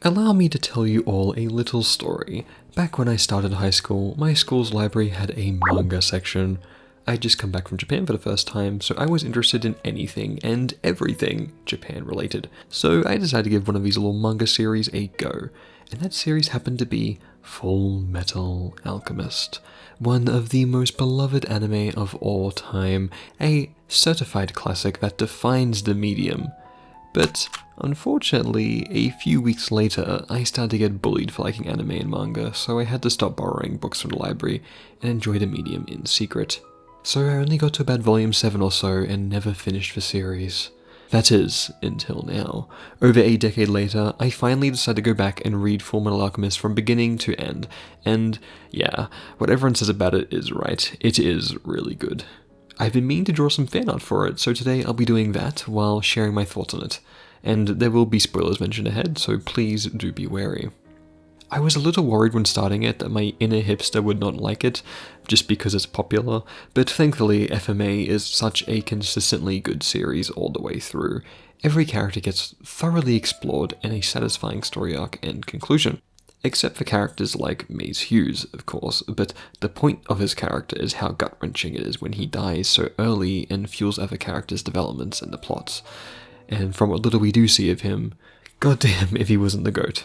Allow me to tell you all a little story. Back when I started high school, my school's library had a manga section. I'd just come back from Japan for the first time, so I was interested in anything and everything Japan related. So I decided to give one of these little manga series a go, and that series happened to be Fullmetal Alchemist, one of the most beloved anime of all time, a certified classic that defines the medium. But unfortunately, a few weeks later, I started to get bullied for liking anime and manga, so I had to stop borrowing books from the library and enjoy the medium in secret. So I only got to about volume 7 or so and never finished the series. That is, until now. Over a decade later, I finally decided to go back and read Fullmetal Alchemist from beginning to end, and yeah, what everyone says about it is right, it is really good. I've been meaning to draw some fan art for it, so today I'll be doing that while sharing my thoughts on it. And there will be spoilers mentioned ahead, so please do be wary. I was a little worried when starting it that my inner hipster would not like it, just because it's popular, but thankfully FMA is such a consistently good series all the way through. Every character gets thoroughly explored in a satisfying story arc and conclusion. Except for characters like Maze Hughes, of course, but the point of his character is how gut-wrenching it is when he dies so early and fuels other characters' developments and the plots. And from what little we do see of him, goddamn if he wasn't the GOAT.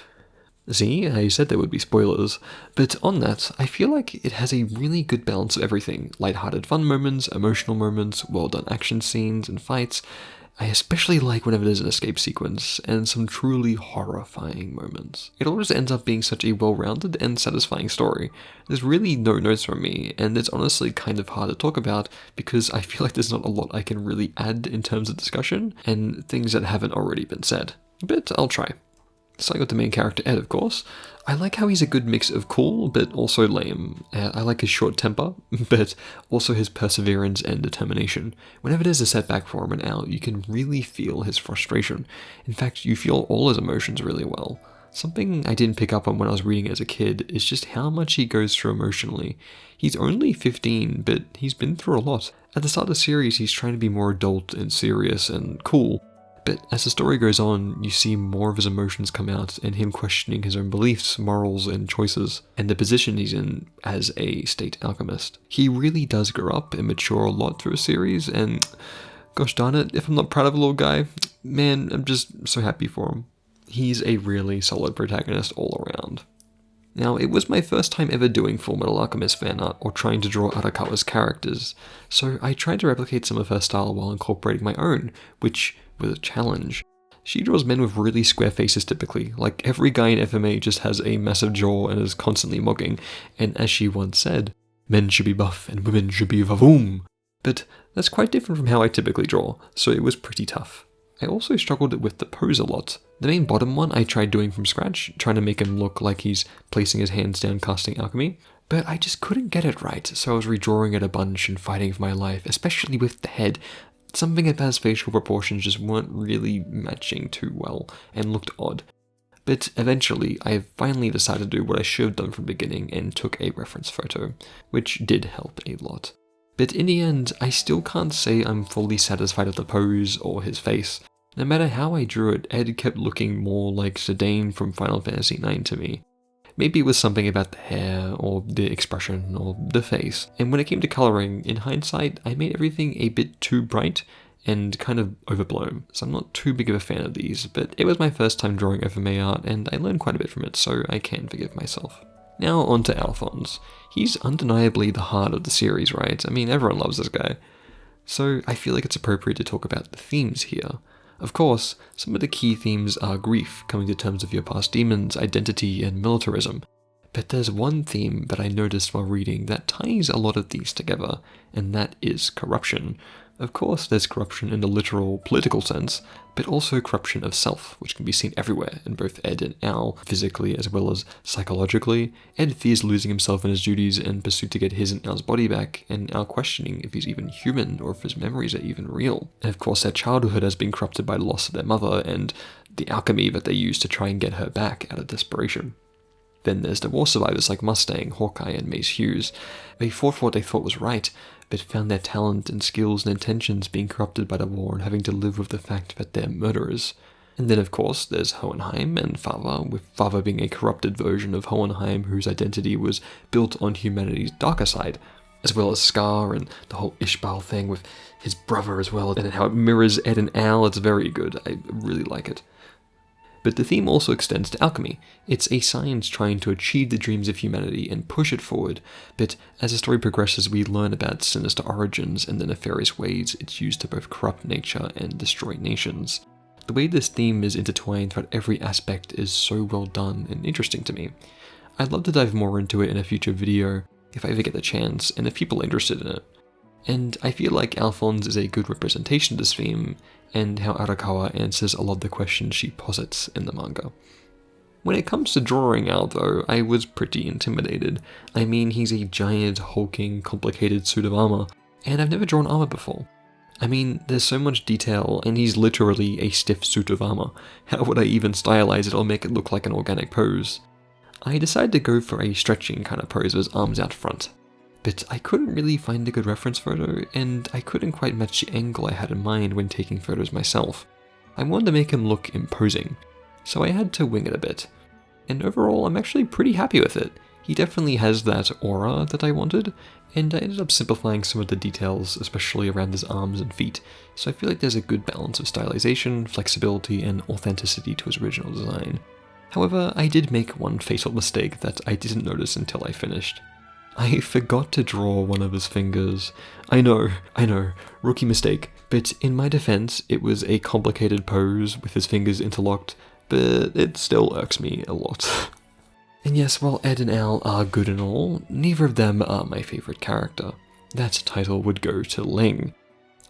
See, I said there would be spoilers, but on that, I feel like it has a really good balance of everything. Lighthearted fun moments, emotional moments, well-done action scenes and fights. I especially like whenever there's an escape sequence, and some truly horrifying moments. It all just ends up being such a well-rounded and satisfying story. There's really no notes from me, and it's honestly kind of hard to talk about, because I feel like there's not a lot I can really add in terms of discussion, and things that haven't already been said. But I'll try. Starting with the main character, Ed, of course. I like how he's a good mix of cool, but also lame. I like his short temper, but also his perseverance and determination. Whenever there's a setback for him and out, you can really feel his frustration. In fact, you feel all his emotions really well. Something I didn't pick up on when I was reading it as a kid is just how much he goes through emotionally. He's only 15, but he's been through a lot. At the start of the series, he's trying to be more adult and serious and cool. But as the story goes on, you see more of his emotions come out and him questioning his own beliefs, morals, and choices, and the position he's in as a state alchemist. He really does grow up and mature a lot through a series, and gosh darn it, if I'm not proud of a little guy, man, I'm just so happy for him. He's a really solid protagonist all around. Now, it was my first time ever doing Fullmetal Alchemist fan art or trying to draw Arakawa's characters, so I tried to replicate some of her style while incorporating my own, which was a challenge. She draws men with really square faces typically, like every guy in FMA just has a massive jaw and is constantly mugging, and as she once said, men should be buff and women should be vavoom. But that's quite different from how I typically draw, so it was pretty tough. I also struggled with the pose a lot. The main bottom one I tried doing from scratch, trying to make him look like he's placing his hands down casting alchemy, but I just couldn't get it right, so I was redrawing it a bunch and fighting for my life, especially with the head. Something about his facial proportions just weren't really matching too well, and looked odd. But eventually, I finally decided to do what I should have done from the beginning and took a reference photo, which did help a lot. But in the end, I still can't say I'm fully satisfied with the pose or his face. No matter how I drew it, Ed kept looking more like Zidane from Final Fantasy IX to me. Maybe it was something about the hair, or the expression, or the face. And when it came to colouring, in hindsight, I made everything a bit too bright and kind of overblown. So I'm not too big of a fan of these, but it was my first time drawing FMA art, and I learned quite a bit from it, so I can forgive myself. Now on to Alphonse. He's undeniably the heart of the series, right? I mean, everyone loves this guy. So I feel like it's appropriate to talk about the themes here. Of course, some of the key themes are grief, coming to terms with your past demons, identity, and militarism. But there's one theme that I noticed while reading that ties a lot of these together, and that is corruption. Of course, there's corruption in the literal political sense, but also corruption of self, which can be seen everywhere in both Ed and Al, physically as well as psychologically. Ed fears losing himself in his duties in pursuit to get his and Al's body back, and Al questioning if he's even human or if his memories are even real. And of course, their childhood has been corrupted by the loss of their mother and the alchemy that they use to try and get her back out of desperation. Then there's the war survivors like Mustang, Hawkeye, and Mace Hughes. They fought for what they thought was right, but found their talent and skills and intentions being corrupted by the war and having to live with the fact that they're murderers. And then of course there's Hohenheim and Father, with Father being a corrupted version of Hohenheim whose identity was built on humanity's darker side, as well as Scar and the whole Ishbal thing with his brother as well, and how it mirrors Ed and Al. It's very good, I really like it. But the theme also extends to alchemy. It's a science trying to achieve the dreams of humanity and push it forward, but as the story progresses we learn about sinister origins and the nefarious ways it's used to both corrupt nature and destroy nations. The way this theme is intertwined throughout every aspect is so well done and interesting to me. I'd love to dive more into it in a future video, if I ever get the chance, and if people are interested in it. And I feel like Alphonse is a good representation of this theme, and how Arakawa answers a lot of the questions she posits in the manga. When it comes to drawing Al though, I was pretty intimidated. I mean, he's a giant, hulking, complicated suit of armor, and I've never drawn armor before. I mean, there's so much detail, and he's literally a stiff suit of armor. How would I even stylize it or make it look like an organic pose? I decided to go for a stretching kind of pose with his arms out front. But I couldn't really find a good reference photo, and I couldn't quite match the angle I had in mind when taking photos myself. I wanted to make him look imposing, so I had to wing it a bit. And overall, I'm actually pretty happy with it. He definitely has that aura that I wanted, and I ended up simplifying some of the details, especially around his arms and feet, so I feel like there's a good balance of stylization, flexibility, and authenticity to his original design. However, I did make one fatal mistake that I didn't notice until I finished. I forgot to draw one of his fingers. I know, rookie mistake, but in my defense, it was a complicated pose with his fingers interlocked, but it still irks me a lot. And yes, while Ed and Al are good and all, neither of them are my favorite character. That title would go to Ling.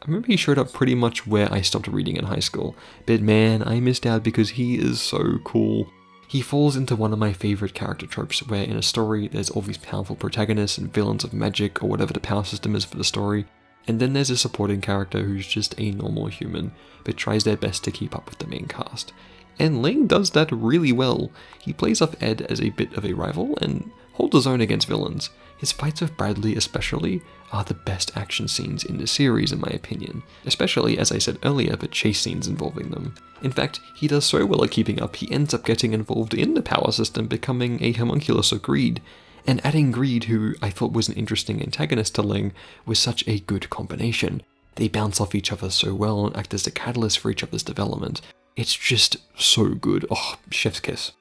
I remember he showed up pretty much where I stopped reading in high school, but man, I missed out because he is so cool. He falls into one of my favorite character tropes, where in a story there's all these powerful protagonists and villains of magic or whatever the power system is for the story, and then there's a supporting character who's just a normal human, but tries their best to keep up with the main cast. And Ling does that really well. He plays off Ed as a bit of a rival and holds his own against villains. His fights with Bradley especially are the best action scenes in the series in my opinion, especially as I said earlier, the chase scenes involving them. In fact, he does so well at keeping up, he ends up getting involved in the power system, becoming a homunculus of Greed, and adding Greed, who I thought was an interesting antagonist to Ling, was such a good combination. They bounce off each other so well and act as the catalyst for each other's development. It's just so good. Oh, chef's kiss.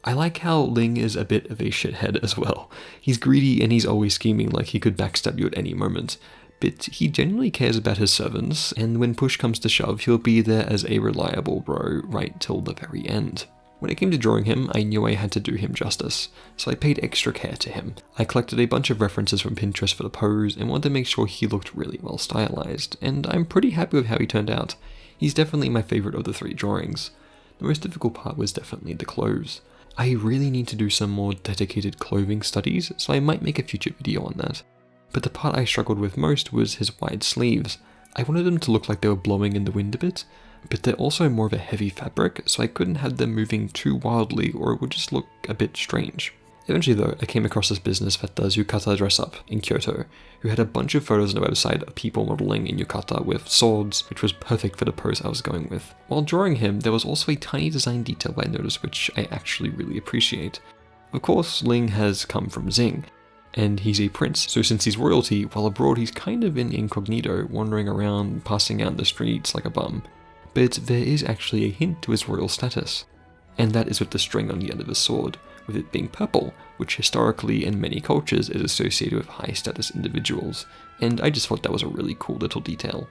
I like how Ling is a bit of a shithead as well. He's greedy and he's always scheming like he could backstab you at any moment, but he genuinely cares about his servants, and when push comes to shove, he'll be there as a reliable bro right till the very end. When it came to drawing him, I knew I had to do him justice, so I paid extra care to him. I collected a bunch of references from Pinterest for the pose and wanted to make sure he looked really well stylized, and I'm pretty happy with how he turned out. He's definitely my favorite of the three drawings. The most difficult part was definitely the clothes. I really need to do some more dedicated clothing studies, so I might make a future video on that. But the part I struggled with most was his wide sleeves. I wanted them to look like they were blowing in the wind a bit, but they're also more of a heavy fabric, so I couldn't have them moving too wildly or it would just look a bit strange. Eventually though, I came across this business that does yukata dress up in Kyoto, who had a bunch of photos on the website of people modeling in yukata with swords, which was perfect for the pose I was going with. While drawing him, there was also a tiny design detail I noticed which I actually really appreciate. Of course, Ling has come from Xing, and he's a prince, so since he's royalty, while abroad he's kind of in incognito, wandering around, passing out in the streets like a bum. But there is actually a hint to his royal status, and that is with the string on the end of his sword, with it being purple, which historically in many cultures is associated with high status individuals, and I just thought that was a really cool little detail.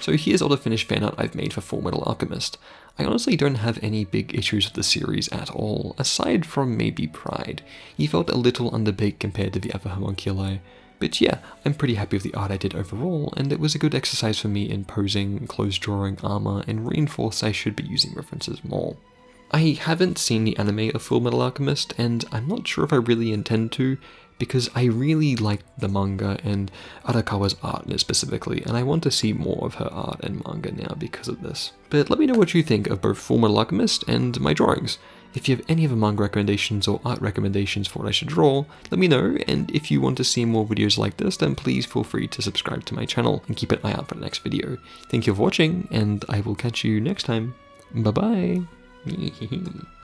So here's all the finished fanart I've made for Fullmetal Alchemist. I honestly don't have any big issues with the series at all, aside from maybe Pride. He felt a little underbaked compared to the other homunculi, but yeah, I'm pretty happy with the art I did overall, and it was a good exercise for me in posing, clothes drawing, armor, and reinforced I should be using references more. I haven't seen the anime of Fullmetal Alchemist, and I'm not sure if I really intend to, because I really liked the manga and Arakawa's art in it specifically, and I want to see more of her art and manga now because of this. But let me know what you think of both Fullmetal Alchemist and my drawings. If you have any other manga recommendations or art recommendations for what I should draw, let me know, and if you want to see more videos like this, then please feel free to subscribe to my channel and keep an eye out for the next video. Thank you for watching, and I will catch you next time. Bye bye.